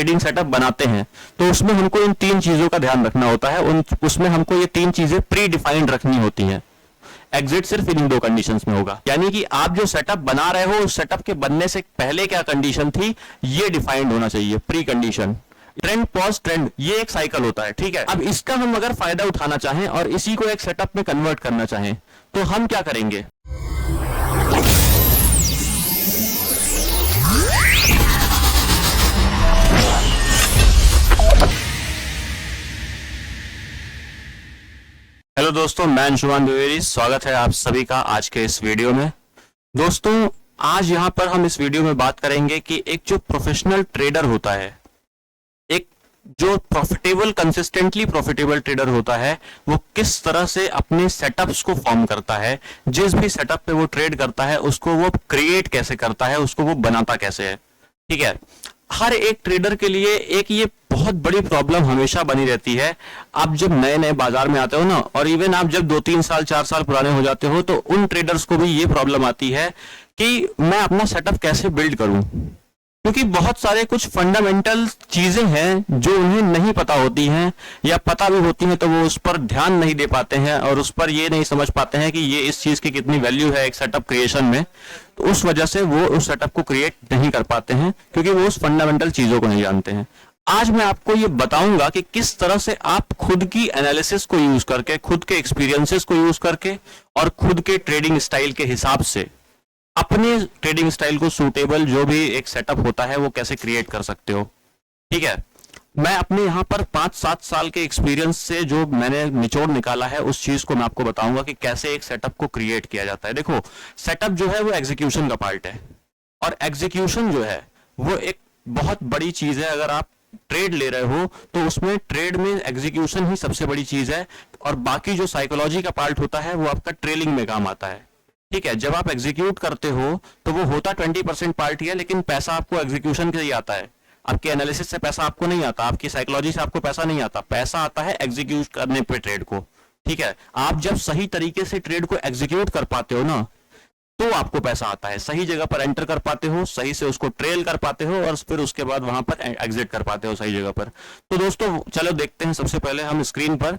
Trading setup बनाते हैं तो उसमें हमको इन 3 चीजों का ध्यान रखना होता है। उसमें हमको ये 3 चीजें प्री डिफाइंड रखनी होती हैं। एग्जिट सिर्फ इन 2 कंडीशंस में होगा, यानी कि आप जो सेटअप बना रहे हो उस सेटअप के बनने से पहले क्या कंडीशन थी ये डिफाइंड होना चाहिए, pre condition. Trend pause trend, ये एक साइकिल होता है, ठीक है। अब इसका हम अगर फायदा उठाना चाहें और इसी को एक सेटअप में कन्वर्ट करना चाहें तो हम क्या करेंगे। हेलो दोस्तों, मैं अंशुमान द्विवेदी, स्वागत है आप सभी का आज के इस वीडियो में। दोस्तों आज यहां पर हम इस वीडियो में बात करेंगे कि एक जो प्रोफेशनल ट्रेडर होता है, एक जो कंसिस्टेंटली प्रॉफिटेबल ट्रेडर होता है, वो किस तरह से अपने सेटअप्स को फॉर्म करता है, जिस भी सेटअप पे वो ट्रेड करता है उसको वो क्रिएट कैसे करता है, उसको वो बनाता कैसे है, ठीक है। हर एक ट्रेडर के लिए एक ये बहुत बड़ी प्रॉब्लम हमेशा बनी रहती है। आप जब नए नए बाजार में आते हो ना, और इवन आप जब 2-3 साल 4 साल पुराने हो जाते हो, तो उन ट्रेडर्स को भी ये प्रॉब्लम आती है कि मैं अपना सेटअप कैसे बिल्ड करूं, क्योंकि बहुत सारे कुछ फंडामेंटल चीजें हैं जो उन्हें नहीं पता होती हैं, या पता भी होती हैं तो वो उस पर ध्यान नहीं दे पाते हैं और उस पर ये नहीं समझ पाते हैं कि ये इस चीज की कितनी वैल्यू है एक सेटअप क्रिएशन में। तो उस वजह से वो उस सेटअप को क्रिएट नहीं कर पाते हैं, क्योंकि वो उस फंडामेंटल चीजों को नहीं जानते हैं। आज मैं आपको ये बताऊंगा कि किस तरह से आप खुद की एनालिसिस को यूज करके, खुद के एक्सपीरियंसेस को यूज करके और खुद के ट्रेडिंग स्टाइल के हिसाब से अपने ट्रेडिंग स्टाइल को सूटेबल जो भी एक सेटअप होता है वो कैसे क्रिएट कर सकते हो, ठीक है। मैं अपने यहाँ पर 5-7 साल के एक्सपीरियंस से जो मैंने निचोड़ निकाला है उस चीज को मैं आपको बताऊंगा कि कैसे एक सेटअप को क्रिएट किया जाता है। देखो, सेटअप जो है वो एग्जीक्यूशन का पार्ट है, और एग्जीक्यूशन जो है वो एक बहुत बड़ी चीज है। अगर आप ट्रेड ले रहे हो तो उसमें ट्रेड में एग्जीक्यूशन ही सबसे बड़ी चीज है, और बाकी जो साइकोलॉजी का पार्ट होता है वो आपका ट्रेलिंग में काम आता है, ठीक है। जब आप एग्जीक्यूट करते हो तो वो होता 20% पार्ट ही है, लेकिन पैसा आपको एग्जीक्यूशन से ही आता है। आपके एनालिसिस से पैसा आपको नहीं आता, आपकी साइकोलॉजी से आपको पैसा नहीं आता, पैसा आता है एग्जीक्यूट करने पे ट्रेड को, ठीक है। आप जब सही तरीके से ट्रेड को एग्जीक्यूट कर पाते हो ना, तो आपको पैसा आता है। सही जगह पर एंटर कर पाते हो, सही से उसको ट्रेल कर पाते हो, और फिर उसके बाद वहां पर एग्जिट कर पाते हो सही जगह पर। तो दोस्तों चलो देखते हैं, सबसे पहले हम स्क्रीन पर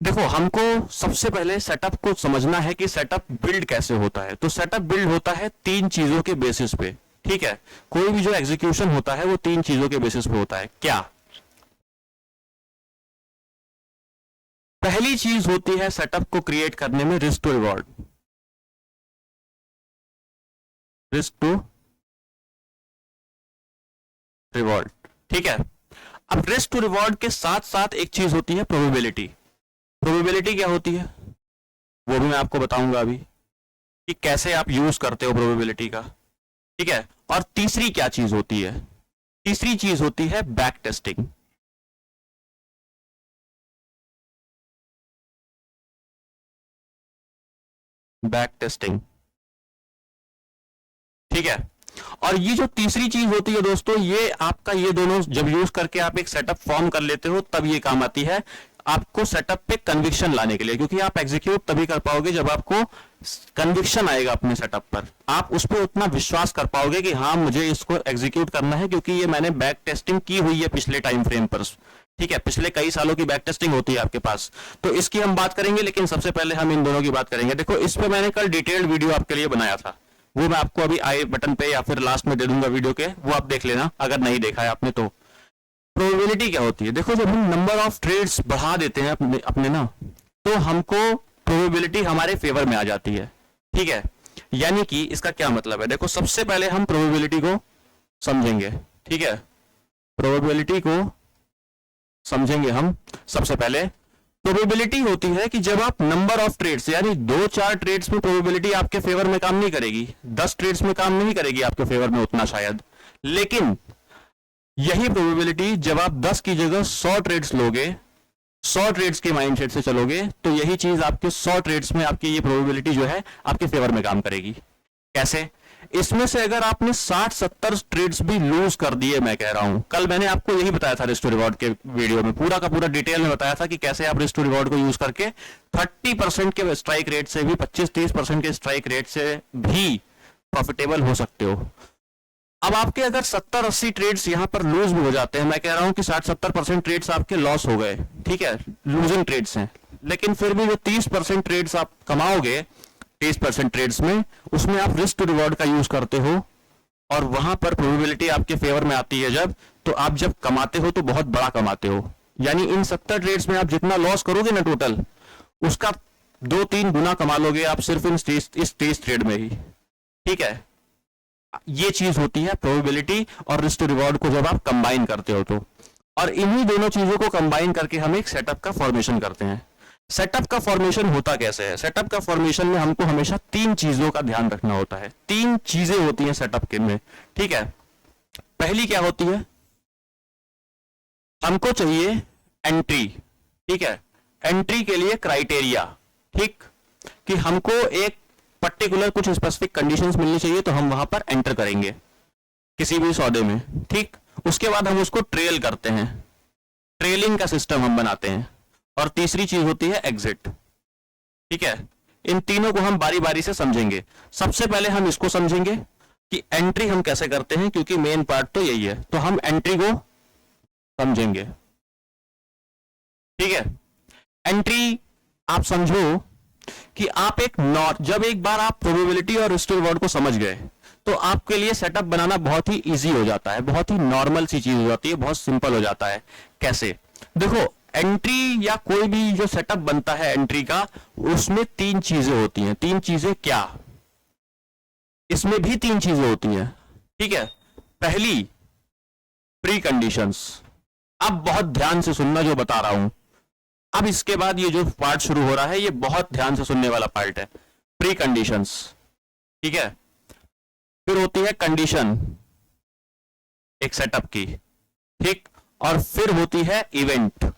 देखो, हमको सबसे पहले सेटअप को समझना है कि सेटअप बिल्ड कैसे होता है। तो सेटअप बिल्ड होता है 3 चीजों के बेसिस पे, ठीक है। कोई भी जो एग्जीक्यूशन होता है वो 3 चीजों के बेसिस पे होता है। क्या? पहली चीज होती है सेटअप को क्रिएट करने में risk to reward. Risk to reward, ठीक है। अब रिस्क टू रिवॉर्ड के साथ साथ एक चीज होती है प्रोबेबिलिटी। प्रोबेबिलिटी क्या होती है वो भी मैं आपको बताऊंगा अभी, कि कैसे आप यूज करते हो प्रोबेबिलिटी का, ठीक है। और तीसरी क्या चीज होती है? तीसरी चीज होती है बैक टेस्टिंग। बैक टेस्टिंग, ठीक है। और ये जो तीसरी चीज होती है दोस्तों, ये आपका, ये दोनों जब यूज करके आप एक सेटअप फॉर्म कर लेते हो तब ये काम आती है आपको सेटअप पे कन्विक्शन लाने के लिए, क्योंकि आप एग्जीक्यूट तभी कर पाओगे जब आपको कन्विक्शन आएगा अपने सेटअप पर। आप उस पर उतना विश्वास कर पाओगे कि हाँ मुझे इसको एग्जीक्यूट करना है, क्योंकि ये मैंने बैक टेस्टिंग की हुई है पिछले टाइम फ्रेम पर, ठीक है। पिछले कई सालों की बैक टेस्टिंग होती है आपके पास, तो इसकी हम बात करेंगे। लेकिन सबसे पहले हम इन दोनों की बात करेंगे। देखो, इस पे मैंने कल डिटेल्ड वीडियो आपके लिए बनाया था, वो मैं आपको अभी आई बटन पे या फिर लास्ट में दे दूंगा वीडियो के, वो आप देख लेना अगर नहीं देखा है आपने तो। प्रोबेबिलिटी क्या होती है? देखो, जब हम नंबर ऑफ ट्रेड्स बढ़ा देते हैं अपने ना, तो हमको प्रोबेबिलिटी हमारे फेवर में आ जाती है, ठीक है। यानी कि इसका क्या मतलब है? देखो, सबसे पहले हम प्रोबेबिलिटी को समझेंगे, ठीक है। प्रोबेबिलिटी को समझेंगे हम। सबसे पहले प्रोबेबिलिटी होती है कि जब आप नंबर ऑफ ट्रेड्स, यानी 2-4 ट्रेड्स में प्रोबेबिलिटी आपके फेवर में काम नहीं करेगी, 10 ट्रेड्स में काम नहीं करेगी आपके फेवर में उतना शायद, लेकिन यही प्रोबेबिलिटी जब आप 10 की जगह 100 ट्रेड्स लोगे, 100 ट्रेड्स के माइंडसेट से चलोगे, तो यही चीज आपके 100 ट्रेड्स में आपकी ये प्रोबेबिलिटी जो है आपके फेवर में काम करेगी। कैसे? इसमें से अगर आपने 60-70 ट्रेड्स भी लूज कर दिए, मैं कह रहा हूं, कल मैंने आपको यही बताया था रिस्क टू रिवॉर्ड के वीडियो में, पूरा का पूरा डिटेल में बताया था कि कैसे आप रिस्क टू रिवॉर्ड को यूज करके 30% के स्ट्राइक रेट से भी, 25-30% के स्ट्राइक रेट से भी प्रॉफिटेबल हो सकते हो। अब आपके अगर 70-80 ट्रेड्स यहाँ पर लूज भी हो जाते हैं, मैं कह रहा हूं कि 60-70% ट्रेड्स आपके लॉस हो गए, ठीक है, लूजिंग ट्रेड्स हैं, लेकिन फिर भी जो 30% ट्रेड्स आप कमाओगे 30% ट्रेड्स में, उसमें आप रिस्क टू रिवॉर्ड का यूज करते हो और वहां पर प्रोबेबिलिटी आपके फेवर में आती है जब, तो आप जब कमाते हो तो बहुत बड़ा कमाते हो। यानी इन 70 ट्रेड्स में आप जितना लॉस करोगे ना टोटल, उसका 2-3 गुना कमा लोगे आप सिर्फ इस 30 ट्रेड में ही, ठीक है। ये चीज होती है प्रोबेबिलिटी और रिस्क टू रिवॉर्ड को जब आप कंबाइन करते हो तो, और इन्हीं दोनों चीजों को कंबाइन करके हम एक सेटअप का फॉर्मेशन करते हैं। सेटअप का फॉर्मेशन होता कैसे है? सेटअप का फॉर्मेशन में हमको हमेशा 3 चीजों का ध्यान रखना होता है। 3 चीजें होती हैं सेटअप के में, ठीक है। पहली क्या होती है? हमको चाहिए एंट्री, ठीक है। एंट्री के लिए क्राइटेरिया, ठीक, कि हमको एक पर्टिकुलर कुछ स्पेसिफिक कंडीशंस मिलनी चाहिए तो हम वहां पर एंटर करेंगे किसी भी सौदे में, ठीक। उसके बाद हम उसको ट्रेल करते हैं, ट्रेलिंग का सिस्टम हम बनाते हैं। और तीसरी चीज होती है एग्जिट, ठीक है। इन तीनों को हम बारी बारी से समझेंगे। सबसे पहले हम इसको समझेंगे कि एंट्री हम कैसे करते हैं, क्योंकि मेन पार्ट तो यही है, तो हम एंट्री को समझेंगे, ठीक है। एंट्री आप समझो कि आप जब एक बार आप प्रोबेबिलिटी और रिस्क टू रिवॉर्ड को समझ गए तो आपके लिए सेटअप बनाना बहुत ही इजी हो जाता है, बहुत ही नॉर्मल सी चीज हो जाती है, बहुत सिंपल हो जाता है। कैसे? देखो, एंट्री या कोई भी जो सेटअप बनता है एंट्री का, उसमें 3 चीजें होती हैं। 3 चीजें क्या? इसमें भी 3 चीजें होती हैं, ठीक है। पहली, प्री कंडीशंस। अब बहुत ध्यान से सुनना जो बता रहा हूं, अब इसके बाद ये जो पार्ट शुरू हो रहा है ये बहुत ध्यान से सुनने वाला पार्ट है। प्री कंडीशंस, ठीक है। फिर होती है कंडीशन एक सेटअप की, ठीक, और फिर होती है इवेंट।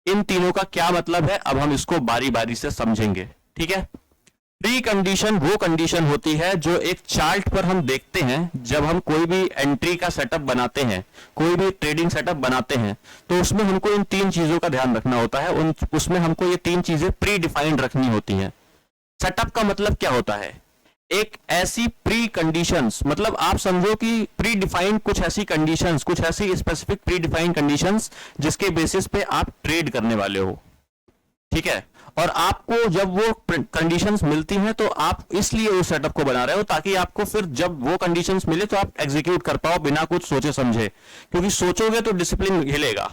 इन तीनों का क्या मतलब है, अब हम इसको बारी बारी से समझेंगे, ठीक है। प्री कंडीशन वो कंडीशन होती है जो एक चार्ट पर हम देखते हैं जब हम कोई भी एंट्री का सेटअप बनाते हैं, कोई भी ट्रेडिंग सेटअप बनाते हैं, तो उसमें हमको इन 3 चीजों का ध्यान रखना होता है। उसमें हमको ये 3 चीजें प्री डिफाइंड रखनी होती हैं। सेटअप का मतलब क्या होता है? एक ऐसी प्री कंडीशंस, मतलब आप समझो कि प्री डिफाइंड कुछ ऐसी कंडीशंस, कुछ ऐसी स्पेसिफिक प्री डिफाइंड कंडीशंस जिसके बेसिस पे आप ट्रेड करने वाले हो, ठीक है। और आपको जब वो कंडीशंस मिलती हैं तो आप इसलिए उस सेटअप को बना रहे हो ताकि आपको फिर जब वो कंडीशंस मिले तो आप एग्जीक्यूट कर पाओ बिना कुछ सोचे समझे, क्योंकि सोचोगे तो डिसिप्लिन हिलेगा।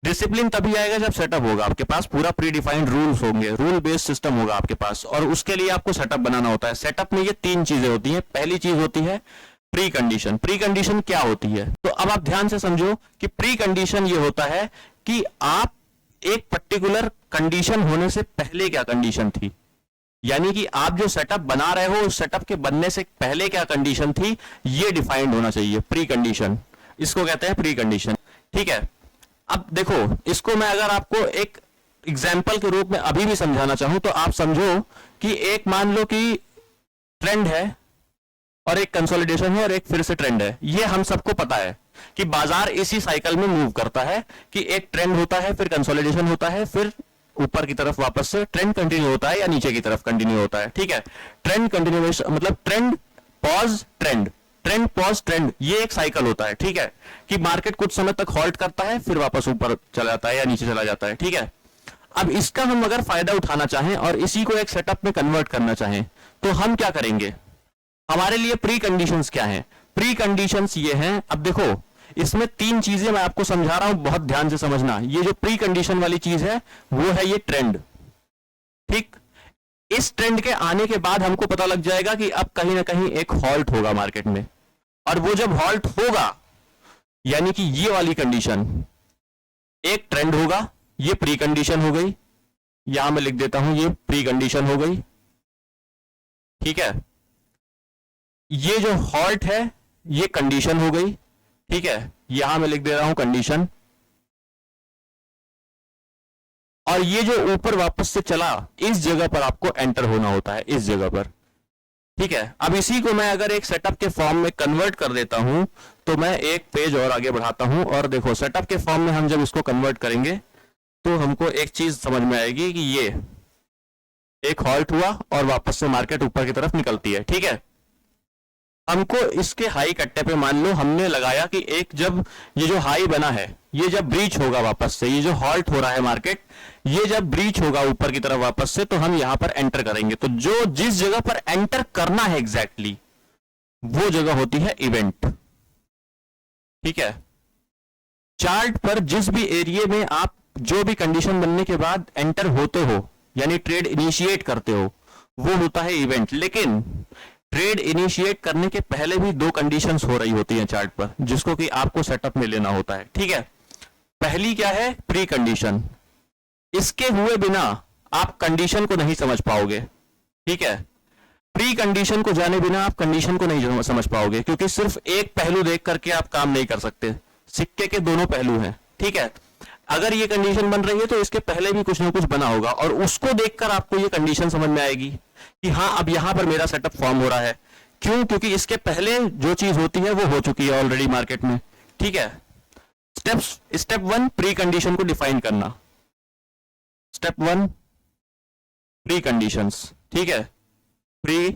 डिसिप्लिन तभी आएगा जब सेटअप होगा, आपके पास पूरा प्री डिफाइंड रूल्स होंगे, रूल बेस्ड सिस्टम होगा आपके पास, और उसके लिए आपको सेटअप बनाना होता है। सेटअप में ये 3 चीजें होती हैं। पहली चीज होती है प्री कंडीशन। प्री कंडीशन क्या होती है? तो अब आप ध्यान से समझो कि प्री कंडीशन ये होता है कि आप एक पर्टिकुलर कंडीशन होने से पहले क्या कंडीशन थी, यानी कि आप जो सेटअप बना रहे हो उस सेटअप के बनने से पहले क्या कंडीशन थी, ये डिफाइंड होना चाहिए। प्री कंडीशन, इसको कहते हैं प्री कंडीशन, ठीक है। अब देखो, इसको मैं अगर आपको एक एग्जाम्पल के रूप में अभी भी समझाना चाहूं तो आप समझो कि एक मान लो कि ट्रेंड है और एक कंसोलिडेशन है और एक फिर से ट्रेंड है। ये हम सबको पता है कि बाजार इसी साइकिल में मूव करता है कि एक ट्रेंड होता है, फिर कंसोलिडेशन होता है, फिर ऊपर की तरफ वापस से ट्रेंड कंटिन्यू होता है या नीचे की तरफ कंटिन्यू होता है, ठीक है। ट्रेंड कंटिन्यूएशन मतलब trend pause trend, trend pause trend, ये एक साइकिल होता है, ठीक है, कि मार्केट कुछ समय तक हॉल्ट करता है फिर वापस ऊपर चला जाता है या नीचे चला जाता है, ठीक है। अब इसका हम अगर फायदा उठाना चाहें और इसी को एक सेटअप में कन्वर्ट करना चाहें तो हम क्या करेंगे? हमारे लिए प्री कंडीशंस क्या हैं? प्री कंडीशंस ये हैं, अब देखो इसमें 3 चीजें मैं आपको समझा रहा हूं, बहुत ध्यान से समझना। ये जो प्री कंडीशन वाली चीज है वो है ये ट्रेंड, ठीक। इस ट्रेंड के आने के बाद हमको पता लग जाएगा कि अब कहीं ना कहीं एक हॉल्ट होगा मार्केट में, और वो जब हॉल्ट होगा यानी कि ये वाली कंडीशन, एक ट्रेंड होगा, ये प्री कंडीशन हो गई, यहां मैं लिख देता हूं ये प्री कंडीशन हो गई, ठीक है। ये जो हॉल्ट है ये कंडीशन हो गई, ठीक है, यहां मैं लिख दे रहा हूं कंडीशन। और ये जो ऊपर वापस से चला, इस जगह पर आपको एंटर होना होता है, इस जगह पर, ठीक है। अब इसी को मैं अगर एक सेटअप के फॉर्म में कन्वर्ट कर देता हूं तो मैं एक पेज और आगे बढ़ाता हूं, और देखो सेटअप के फॉर्म में हम जब इसको कन्वर्ट करेंगे तो हमको एक चीज समझ में आएगी कि ये एक हॉल्ट हुआ और वापस से मार्केट ऊपर की तरफ निकलती है, ठीक है। हमको इसके हाई कट्टे पे मान लो हमने लगाया कि एक जब ये जो हाई बना है ये जब ब्रीच होगा वापस से, ये जो हॉल्ट हो रहा है मार्केट, ये जब ब्रीच होगा ऊपर की तरफ वापस से, तो हम यहां पर एंटर करेंगे। तो जो जिस जगह पर एंटर करना है एग्जैक्टली वो जगह होती है इवेंट। ठीक है, चार्ट पर जिस भी एरिया में आप जो भी कंडीशन बनने के बाद एंटर होते हो यानी ट्रेड इनिशिएट करते हो वो होता है इवेंट। लेकिन ट्रेड इनिशिएट करने के पहले भी दो कंडीशंस हो रही होती हैं चार्ट पर, जिसको कि आपको सेटअप में लेना होता है। ठीक है, पहली क्या है? Pre condition. इसके हुए बिना आप कंडीशन को नहीं समझ पाओगे। ठीक है, प्री कंडीशन को जाने बिना आप कंडीशन को नहीं समझ पाओगे, क्योंकि सिर्फ एक पहलू देख करके आप काम नहीं कर सकते, सिक्के के दोनों पहलू हैं। ठीक है, अगर ये कंडीशन बन रही है तो इसके पहले भी कुछ ना कुछ बना होगा और उसको देखकर आपको ये कंडीशन समझ में आएगी कि हाँ अब यहां पर मेरा सेटअप फॉर्म हो रहा है। क्यों? क्योंकि इसके पहले जो चीज होती है वो हो चुकी है ऑलरेडी मार्केट में। ठीक है, स्टेप 1 प्री कंडीशन को डिफाइन करना। Step 1 pre conditions. ठीक है, प्री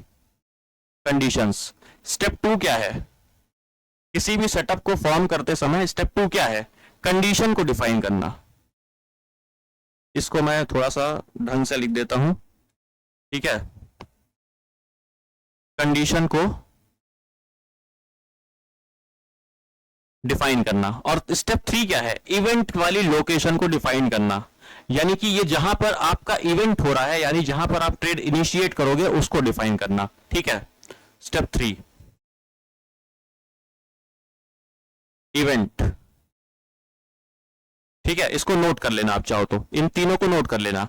कंडीशंस। स्टेप 2 क्या है? किसी भी सेटअप को फॉर्म करते समय स्टेप 2 क्या है? कंडीशन को डिफाइन करना। इसको मैं थोड़ा सा ढंग से लिख देता हूं। ठीक है, कंडीशन को डिफाइन करना। और स्टेप 3 क्या है? इवेंट वाली लोकेशन को डिफाइन करना, यानी कि ये जहां पर आपका इवेंट हो रहा है यानी जहां पर आप ट्रेड इनिशिएट करोगे उसको डिफाइन करना। ठीक है, स्टेप 3 इवेंट। ठीक है, इसको नोट कर लेना आप चाहो तो, इन तीनों को नोट कर लेना।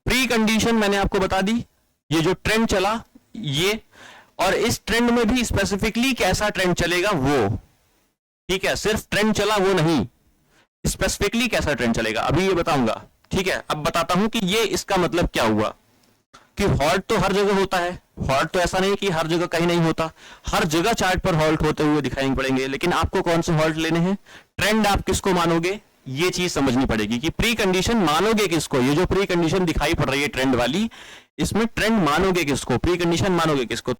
प्री कंडीशन मैंने आपको बता दी, ये जो ट्रेंड चला ये, और इस ट्रेंड में भी स्पेसिफिकली कैसा ट्रेंड चलेगा वो। ठीक है, सिर्फ ट्रेंड चला वो नहीं, स्पेसिफिकली कैसा ट्रेंड चलेगा अभी ये बताऊंगा। ठीक है, अब बताता हूं कि ये इसका मतलब क्या हुआ कि हॉल्ट तो हर जगह होता है। हॉल्ट तो ऐसा नहीं कि हर जगह कहीं नहीं होता, हर जगह चार्ट पर हॉल्ट होते हुए दिखाई पड़ेंगे। लेकिन आपको कौन से हॉल्ट लेने हैं, ट्रेंड आप किसको मानोगे, ये चीज समझनी पड़ेगी कि प्री कंडीशन मानोगे किसको। ये जो प्री कंडीशन दिखाई पड़ रही है ट्रेंड वाली, इसमें ट्रेंड मानोगे किसको, प्री कंडीशन मानोगे किसको।